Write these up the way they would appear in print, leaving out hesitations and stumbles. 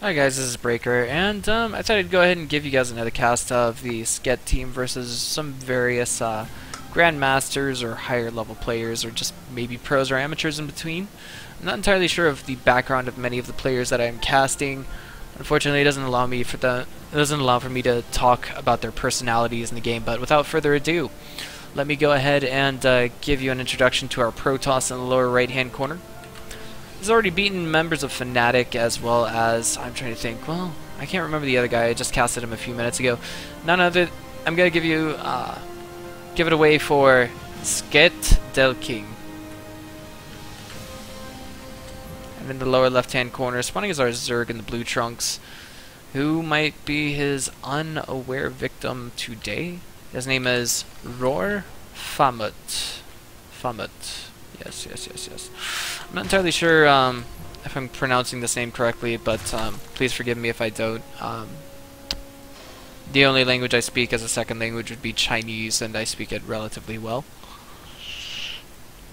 Hi guys, this is Breaker, and I thought I'd go ahead and give you guys another cast of the sgeht team versus some various grandmasters or higher level players, or just maybe pros or amateurs in between. I'm not entirely sure of the background of many of the players that I'm casting. Unfortunately, it doesn't allow for me to talk about their personalities in the game. But without further ado, let me go ahead and give you an introduction to our Protoss in the lower right-hand corner. He's already beaten members of Fnatic, as well as, I'm trying to think, well, I can't remember the other guy, I just casted him a few minutes ago. None other, I'm going to give you, give it away for sgeht Delking. And in the lower left-hand corner, spawning is our Zerg in the blue trunks, who might be his unaware victim today. His name is Phamut. Phamut. Yes. I'm not entirely sure if I'm pronouncing this name correctly, but please forgive me if I don't. The only language I speak as a second language would be Chinese, and I speak it relatively well.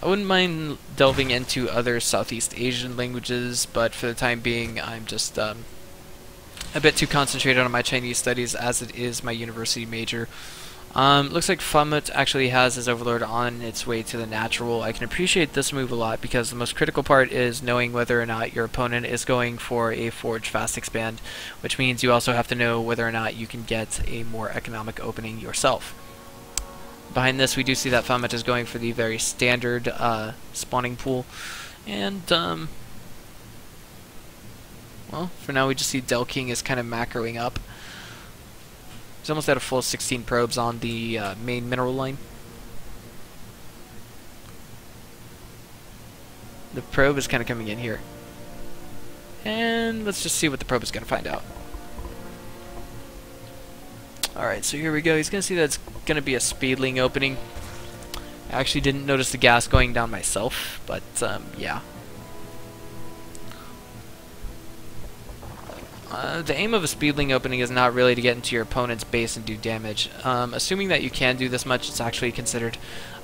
I wouldn't mind delving into other Southeast Asian languages, but for the time being, I'm just a bit too concentrated on my Chinese studies, as it is my university major. Looks like Phamut actually has his Overlord on its way to the natural. I can appreciate this move a lot because the most critical part is knowing whether or not your opponent is going for a Forge Fast Expand, which means you also have to know whether or not you can get a more economic opening yourself. Behind this, we do see that Phamut is going for the very standard spawning pool, and well, for now we just see Delking is kind of macroing up. He's almost at a full 16 probes on the main mineral line. The probe is kind of coming in here. And let's just see what the probe is going to find out. Alright, so here we go. He's going to see that it's going to be a speedling opening. I actually didn't notice the gas going down myself, but yeah. The aim of a speedling opening is not really to get into your opponent's base and do damage. Assuming that you can do this much, it's actually considered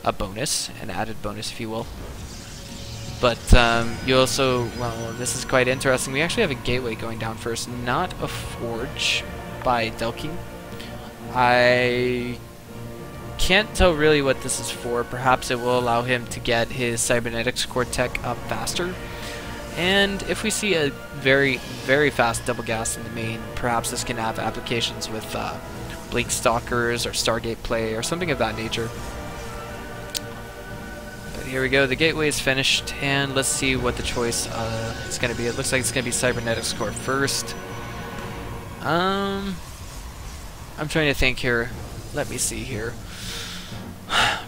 a bonus, an added bonus if you will. But you also, well, this is quite interesting. We actually have a gateway going down first, not a forge by Delking. I can't tell really what this is for. Perhaps it will allow him to get his cybernetics core tech up faster. And if we see a very fast double gas in the main, perhaps this can have applications with Blink Stalkers or Stargate play or something of that nature. But here we go, the gateway is finished, and let's see what the choice is going to be. It looks like it's going to be Cybernetics core first. I'm trying to think here. Let me see here.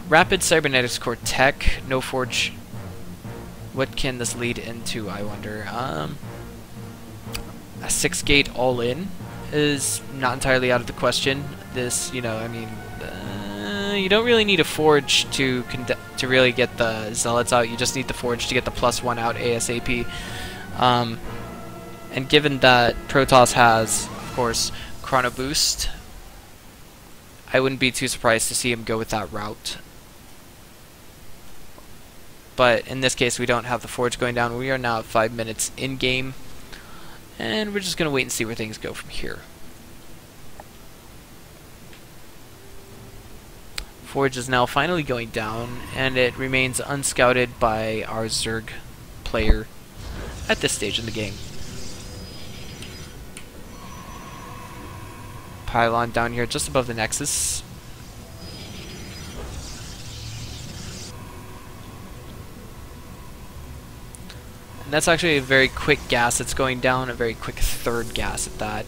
Rapid Cybernetics core tech, no forge. What can this lead into, I wonder? A 6-gate all-in is not entirely out of the question. This, you know, I mean, you don't really need a forge to really get the zealots out. You just need the forge to get the +1 out ASAP. And given that Protoss has, of course, Chrono Boost, I wouldn't be too surprised to see him go with that route. But in this case, we don't have the forge going down. We are now 5 minutes in-game, and we're just going to wait and see where things go from here. Forge is now finally going down, and it remains unscouted by our Zerg player at this stage in the game. Pylon down here just above the Nexus. And that's actually a very quick gas that's going down, a very quick third gas at that.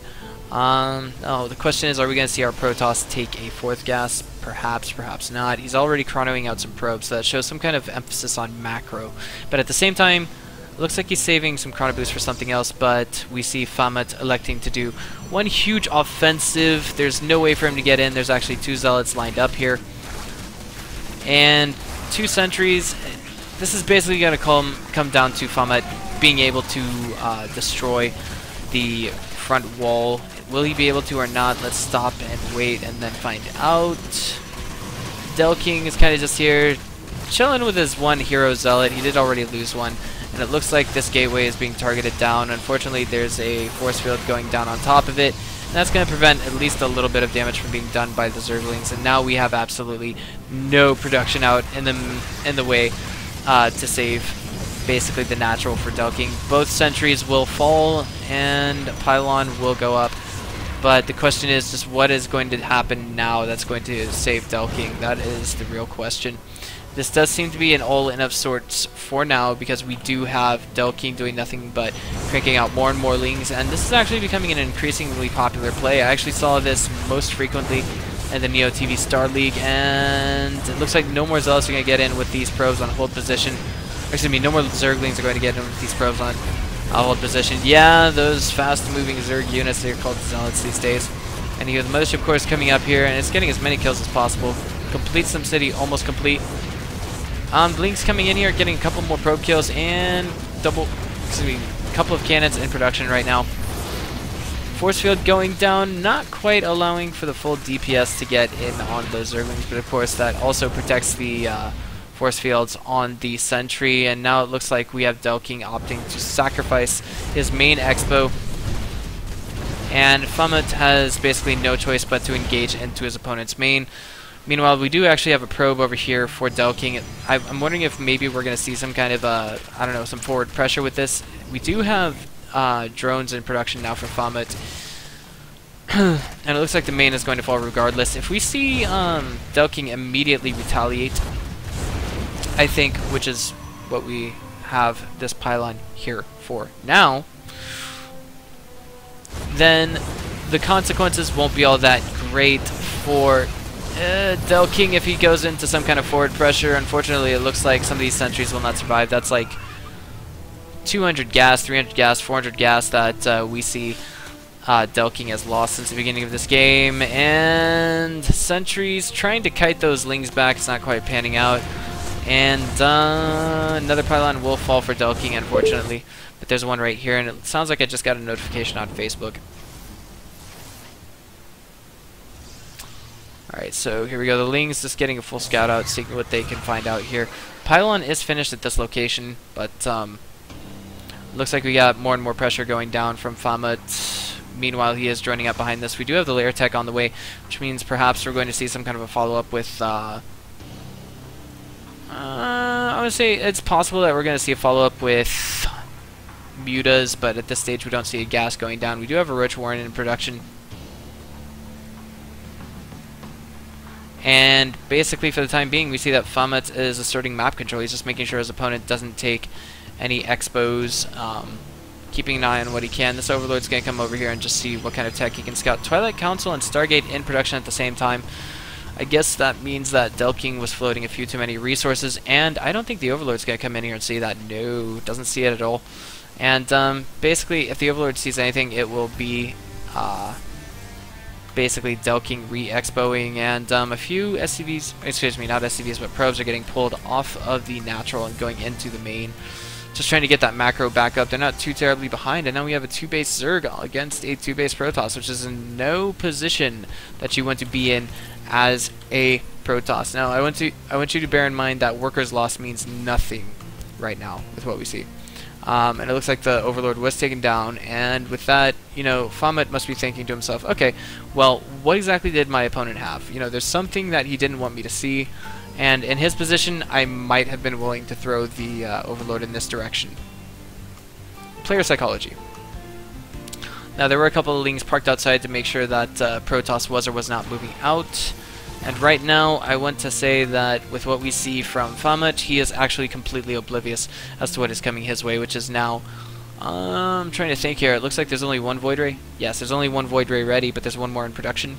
Oh, the question is, are we going to see our Protoss take a fourth gas? Perhaps, perhaps not. He's already chronoing out some probes, so that shows some kind of emphasis on macro. But at the same time, it looks like he's saving some chrono boost for something else, but we see Phamut electing to do one huge offensive. There's no way for him to get in. There's actually 2 zealots lined up here. And 2 sentries. This is basically going to come down to Phamut being able to destroy the front wall. Will he be able to or not? Let's stop and wait and then find out. Delking is kind of just here chilling with his one hero zealot. He did already lose one. and it looks like this gateway is being targeted down. Unfortunately, there's a force field going down on top of it, and that's going to prevent at least a little bit of damage from being done by the Zerglings. And now we have absolutely no production out in the way to save basically the natural for Delking. Both sentries will fall and pylon will go up, but the question is just what is going to happen now that's going to save Delking. That is the real question. This does seem to be an all-in of sorts for now, because we do have Delking doing nothing but cranking out more and more Lings, and this is actually becoming an increasingly popular play. I actually saw this most frequently in the Neo TV Star League, and it looks like no more Zealots are going to get in with these probes on hold position. Excuse me, no more Zerglings are going to get in with these probes on hold position. Yeah, those fast-moving Zerg units, they're called Zealots these days. And you have the Mothership Course coming up here, and it's getting as many kills as possible. Complete some city, almost complete. Lings coming in here, getting a couple more probe kills, and a couple of cannons in production right now. Force field going down, not quite allowing for the full DPS to get in on those Zerglings, but of course that also protects the force fields on the sentry. And now it looks like we have Delking opting to sacrifice his main expo, and Phamut has basically no choice but to engage into his opponent's main. Meanwhile, we do actually have a probe over here for Delking. I'm wondering if maybe we're going to see some kind of, I don't know, some forward pressure with this. We do have drones in production now for Phamut. And it looks like the main is going to fall regardless. If we see Delking immediately retaliate, I think, which is what we have this pylon here for now, then the consequences won't be all that great for Delking if he goes into some kind of forward pressure. Unfortunately, it looks like some of these sentries will not survive. That's like 200 gas, 300 gas, 400 gas that we see Delking has lost since the beginning of this game. And sentries trying to kite those Lings back. It's not quite panning out. And another pylon will fall for Delking, unfortunately. But there's one right here, and it sounds like I just got a notification on Facebook. Alright, so here we go. The Lings just getting a full scout out, seeing what they can find out here. Pylon is finished at this location, but looks like we got more and more pressure going down from Phamut. Meanwhile, he is joining up behind this. We do have the layer tech on the way, which means perhaps we're going to see some kind of a follow-up with I would say it's possible that we're going to see a follow-up with mutas, but at this stage we don't see a gas going down. We do have a Roach Warren in production. And basically, for the time being, we see that Phamut is asserting map control. He's just making sure his opponent doesn't take any expos, keeping an eye on what he can. This Overlord's going to come over here and just see what kind of tech he can scout. Twilight Council and Stargate in production at the same time. I guess that means that Delking was floating a few too many resources, and I don't think the Overlord's going to come in here and see that. No, doesn't see it at all. And basically, if the Overlord sees anything, it will be basically Delking re-expoing, and a few SCVs, excuse me, not SCVs, but probes are getting pulled off of the natural and going into the main. Just trying to get that macro back up. They're not too terribly behind, and now we have a 2-base Zerg against a 2-base Protoss, which is in no position that you want to be in as a Protoss. Now, I want you to bear in mind that workers lost means nothing right now with what we see. And it looks like the Overlord was taken down, and with that, you know, Phamut must be thinking to himself, okay, well, what exactly did my opponent have? You know, there's something that he didn't want me to see, and in his position, I might have been willing to throw the Overlord in this direction. Player psychology. Now, there were a couple of Lings parked outside to make sure that Protoss was or was not moving out. And right now, I want to say that with what we see from Phamut, he is actually completely oblivious as to what is coming his way, which is now... I'm trying to think here. It looks like there's only one Void Ray. Yes, there's only one Void Ray ready, but there's one more in production.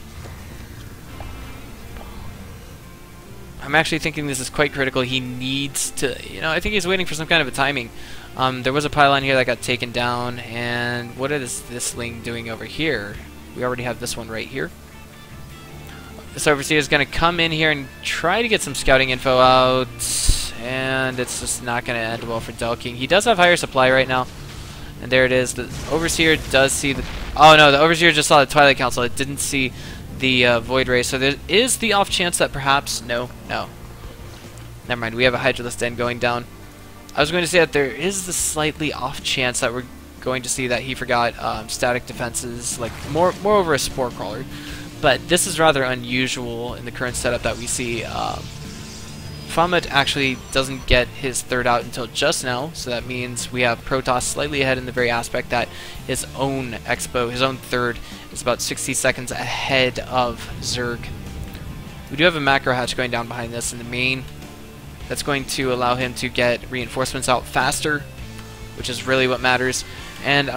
I'm actually thinking this is quite critical. He needs to... You know, I think he's waiting for some kind of a timing. There was a pylon here that got taken down, and what is this Ling doing over here? We already have this one right here. This Overseer is going to come in here and try to get some scouting info out, and it's just not going to end well for Delking. He does have higher supply right now, and there it is. The Overseer does see the... Oh no, the Overseer just saw the Twilight Council. It didn't see the Void Ray, so there is the off chance that perhaps... No. Never mind, we have a Hydralisk Den going down. I was going to say that there is the slightly off chance that we're going to see that he forgot static defenses, like moreover a spore crawler. But this is rather unusual in the current setup that we see. Phamut actually doesn't get his third out until just now, so that means we have Protoss slightly ahead in the very aspect that his own Expo, his own third, is about 60 seconds ahead of Zerg. We do have a macro hatch going down behind this in the main. That's going to allow him to get reinforcements out faster, which is really what matters. And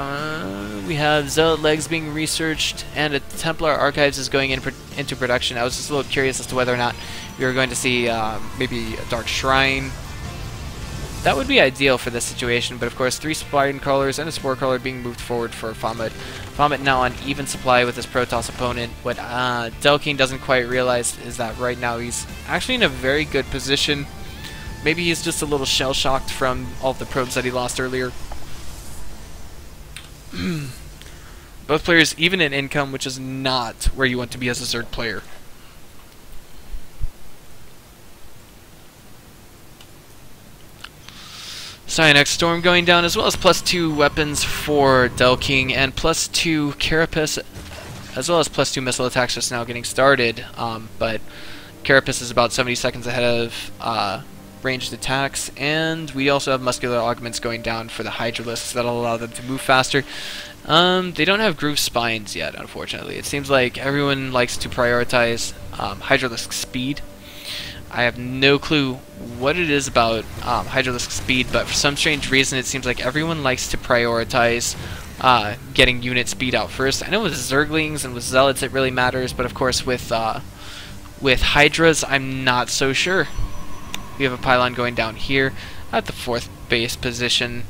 we have Zealot legs being researched, and a Templar Archives is going into production. I was just a little curious as to whether or not we were going to see maybe a Dark Shrine. That would be ideal for this situation, but of course 3 Spine Crawlers and a Spore Crawler being moved forward for Phamut. Phamut now on even supply with his Protoss opponent. What Delking doesn't quite realize is that right now he's actually in a very good position. Maybe he's just a little shell-shocked from all of the probes that he lost earlier. Both players even in income, which is not where you want to be as a Zerg player. Cyanide Storm going down, as well as +2 weapons for Delking and +2 Carapace, as well as +2 missile attacks just now getting started. But Carapace is about 70 seconds ahead of ranged attacks, and we also have muscular augments going down for the Hydralisks that'll allow them to move faster. They don't have groove spines yet, unfortunately. It seems like everyone likes to prioritize Hydralisk speed. I have no clue what it is about Hydralisk speed, but for some strange reason it seems like everyone likes to prioritize getting unit speed out first. I know with Zerglings and with Zealots it really matters, but of course with Hydras I'm not so sure. We have a pylon going down here at the 4th base position.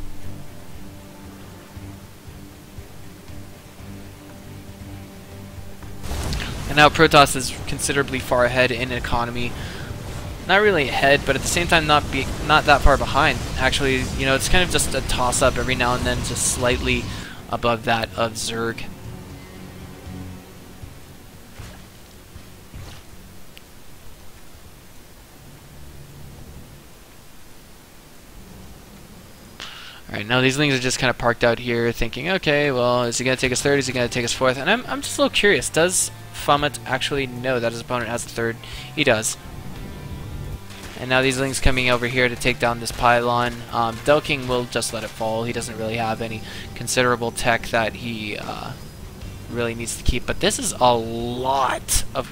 And now Protoss is considerably far ahead in economy. Not really ahead, but at the same time not that far behind. Actually, you know, it's kind of just a toss-up every now and then, just slightly above that of Zerg. Alright, now these Lings are just kind of parked out here thinking, okay, well, is he going to take his third? Is he going to take his fourth? And I'm just a little curious. Does Phamut actually know that his opponent has the third? He does. And now these Lings coming over here to take down this pylon. Delking will just let it fall. He doesn't really have any considerable tech that he really needs to keep. But this is a lot of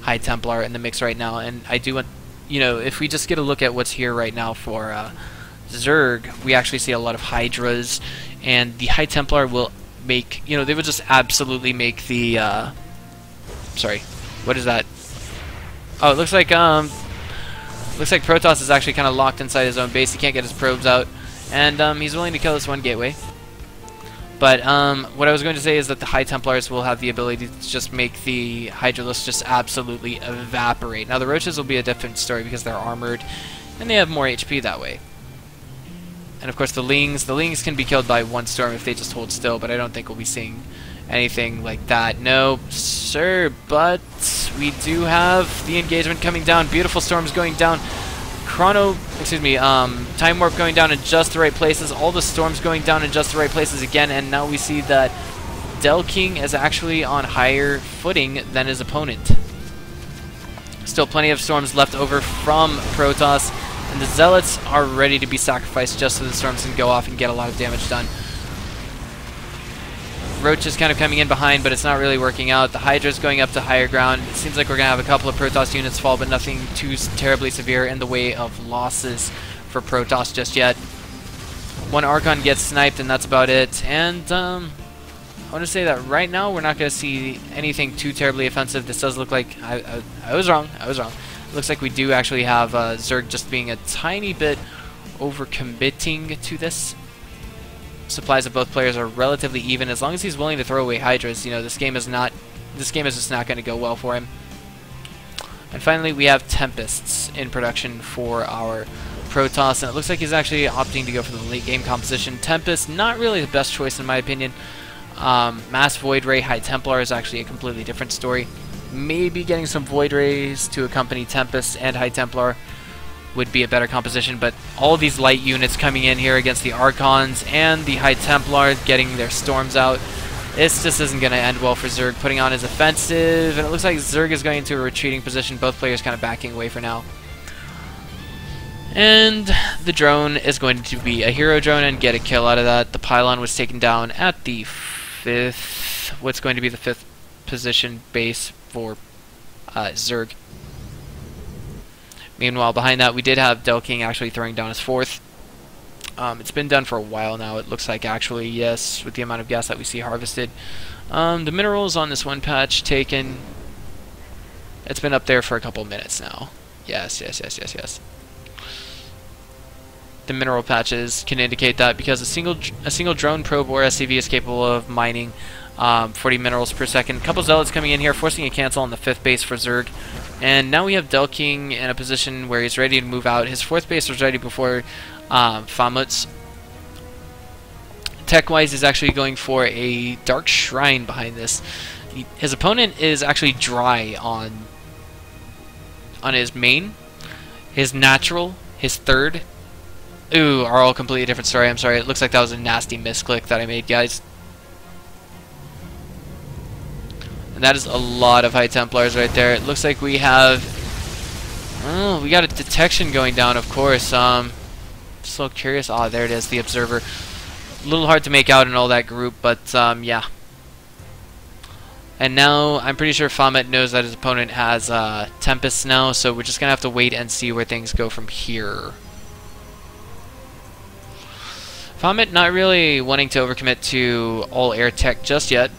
High Templar in the mix right now. And I do want, you know, if we just get a look at what's here right now for Zerg, we actually see a lot of Hydras, and the High Templar will make, you know, they would just absolutely make the, sorry, what is that? Oh, it looks like Protoss is actually kind of locked inside his own base. He can't get his probes out, and he's willing to kill this one gateway. But what I was going to say is that the High Templars will have the ability to just make the Hydralisks just absolutely evaporate. Now the Roaches will be a different story because they're armored, and they have more HP that way. And of course the Lings can be killed by one storm if they just hold still, but I don't think we'll be seeing anything like that. No, sir, but we do have the engagement coming down. Beautiful storms going down. Time Warp going down in just the right places. All the storms going down in just the right places again, and now we see that Delking is actually on higher footing than his opponent. Still plenty of storms left over from Protoss, and the Zealots are ready to be sacrificed just so the storms can go off and get a lot of damage done. Roach is kind of coming in behind, but it's not really working out. The Hydra's going up to higher ground. It seems like we're going to have a couple of Protoss units fall, but nothing too terribly severe in the way of losses for Protoss just yet. One Archon gets sniped, and that's about it. And I want to say that right now we're not going to see anything too terribly offensive. This does look like I was wrong. It looks like we do actually have Zerg just being a tiny bit over-committing to this. Supplies of both players are relatively even. As long as he's willing to throw away Hydras, you know, this game is just not going to go well for him. And finally, we have Tempests in production for our Protoss, and it looks like he's actually opting to go for the late game composition. Tempest, not really the best choice in my opinion. Mass Void Ray High Templar is actually a completely different story. Maybe getting some Void Rays to accompany Tempest and High Templar would be a better composition, but all these light units coming in here against the Archons and the High Templars getting their storms out. This just isn't going to end well for Zerg, putting on his offensive, and it looks like Zerg is going into a retreating position, both players kind of backing away for now. And the drone is going to be a hero drone and get a kill out of that. The pylon was taken down at the 5th, what's going to be the 5th position base for Zerg. Meanwhile, behind that, we did have Delking actually throwing down his 4th. It's been done for a while now, it looks like, actually, yes, with the amount of gas that we see harvested. The minerals on this one patch taken. It's been up there for a couple minutes now. Yes. The mineral patches can indicate that because a single drone probe or SCV is capable of mining 40 minerals per second. A couple zealots coming in here, forcing a cancel on the 5th base for Zerg. And now we have Delking in a position where he's ready to move out. His 4th base was ready before Phamut's. Tech-wise, he's actually going for a Dark Shrine behind this. His opponent is actually dry on his main. His natural, his 3rd, are all completely different story. I'm sorry, it looks like that was a nasty misclick that I made, guys. And that is a lot of High Templars right there. It looks like we have... Oh, we got a detection going down, of course. So curious. Ah, there it is, the Observer. A little hard to make out in all that group, but yeah. And now, I'm pretty sure Phamut knows that his opponent has Tempest now, so we're just going to have to wait and see where things go from here. Phamut not really wanting to overcommit to all air tech just yet,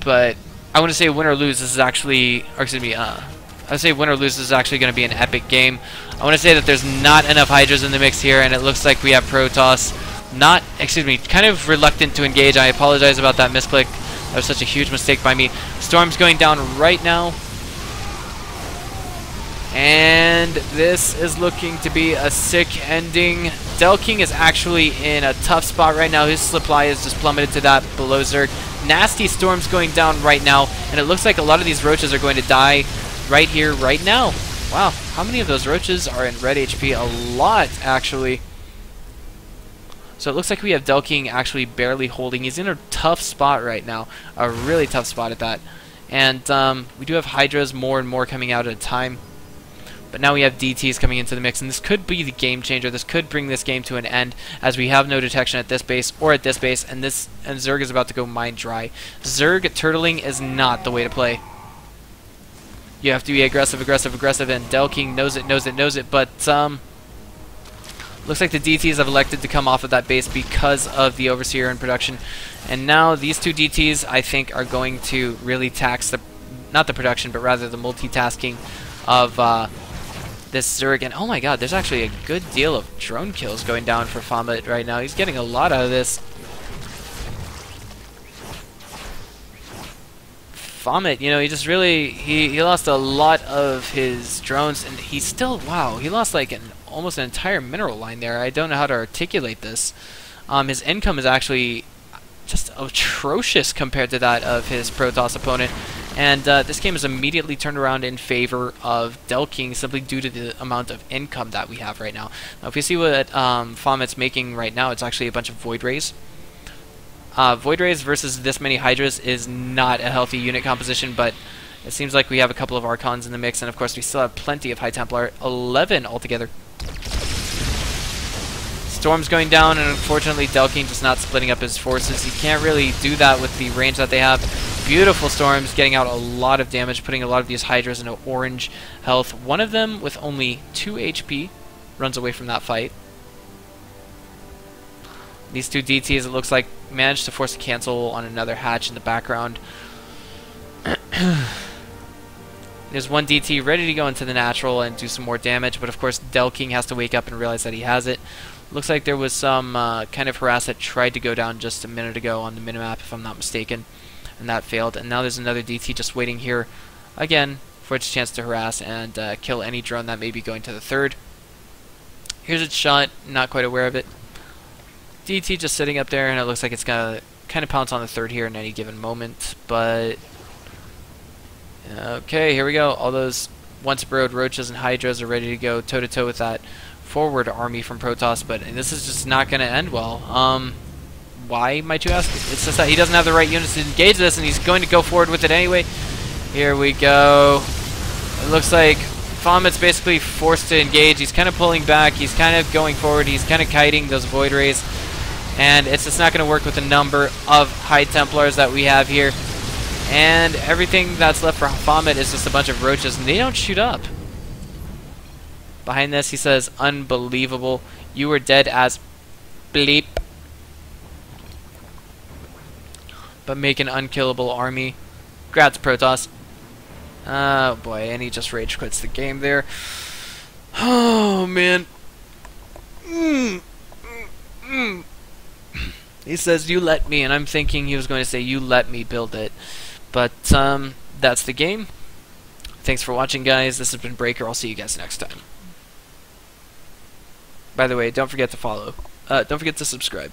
but I want to say win or lose, this is actually, or excuse me, I would say win or lose, this is actually going to be an epic game. I want to say that there's not enough Hydras in the mix here, and it looks like we have Protoss kind of reluctant to engage. I apologize about that misclick. That was such a huge mistake by me. Storm's going down right now. And this is looking to be a sick ending. Delking is actually in a tough spot right now. His supply is just plummeted to that below Zerg. Nasty storms going down right now, and it looks like a lot of these roaches are going to die right here, right now. Wow, how many of those roaches are in red HP? A lot, actually. So it looks like we have Delking actually barely holding. He's in a tough spot right now, a really tough spot at that. And we do have Hydras more and more coming out at a time. But now we have DTs coming into the mix, and this could be the game changer. This could bring this game to an end, as we have no detection at this base or at this base, and Zerg is about to go mine dry. Zerg turtling is not the way to play. You have to be aggressive, and Delking knows it, but looks like the DTs have elected to come off of that base because of the Overseer in production. And now these two DTs, I think, are going to really tax not the production, but rather the multitasking of this Zerg. And oh my god, there's actually a good deal of drone kills going down for Phamut right now. He's getting a lot out of this. Phamut, you know, he just really, he lost a lot of his drones, and he still, wow, he lost like almost an entire mineral line there. I don't know how to articulate this. His income is actually just atrocious compared to that of his Protoss opponent. And this game is immediately turned around in favor of Delking simply due to the amount of income that we have right now. Now, if you see what Phamut's making right now, it's actually a bunch of Void Rays. Void Rays versus this many Hydras is not a healthy unit composition, but it seems like we have a couple of Archons in the mix, and of course we still have plenty of High Templar, 11 altogether. Storm's going down, and unfortunately Delking just not splitting up his forces. He can't really do that with the range that they have. Beautiful Storms getting out a lot of damage, putting a lot of these Hydras into orange health. One of them with only 2 HP runs away from that fight. These two DTs, it looks like, managed to force a cancel on another hatch in the background. There's one DT ready to go into the natural and do some more damage, but of course Delking has to wake up and realize that he has it. Looks like there was some kind of harass that tried to go down just a minute ago on the minimap, if I'm not mistaken, and that failed. And now there's another DT just waiting here again for its chance to harass and kill any drone that may be going to the 3rd. Here's its shot, not quite aware of it. DT just sitting up there, and it looks like it's gonna kind of pounce on the 3rd here in any given moment, but okay, here we go. All those once Burrowed Roaches and Hydras are ready to go toe-to-toe with that forward army from Protoss, but this is just not going to end well. Why, might you ask? It's just that he doesn't have the right units to engage this, and he's going to go forward with it anyway. Here we go. It looks like Phamut's basically forced to engage. He's kind of pulling back. He's kind of going forward. He's kind of kiting those Void Rays. And it's just not going to work with the number of High Templars that we have here. And everything that's left for Phamut is just a bunch of roaches, and they don't shoot up. Behind this, he says, unbelievable. You were dead as bleep. But make an unkillable army. Grats, Protoss. Oh boy, and he just rage quits the game there. Oh man. He says, you let me, and I'm thinking he was going to say, you let me build it. But that's the game. Thanks for watching, guys. This has been Breaker. I'll see you guys next time. By the way, don't forget to follow. Don't forget to subscribe.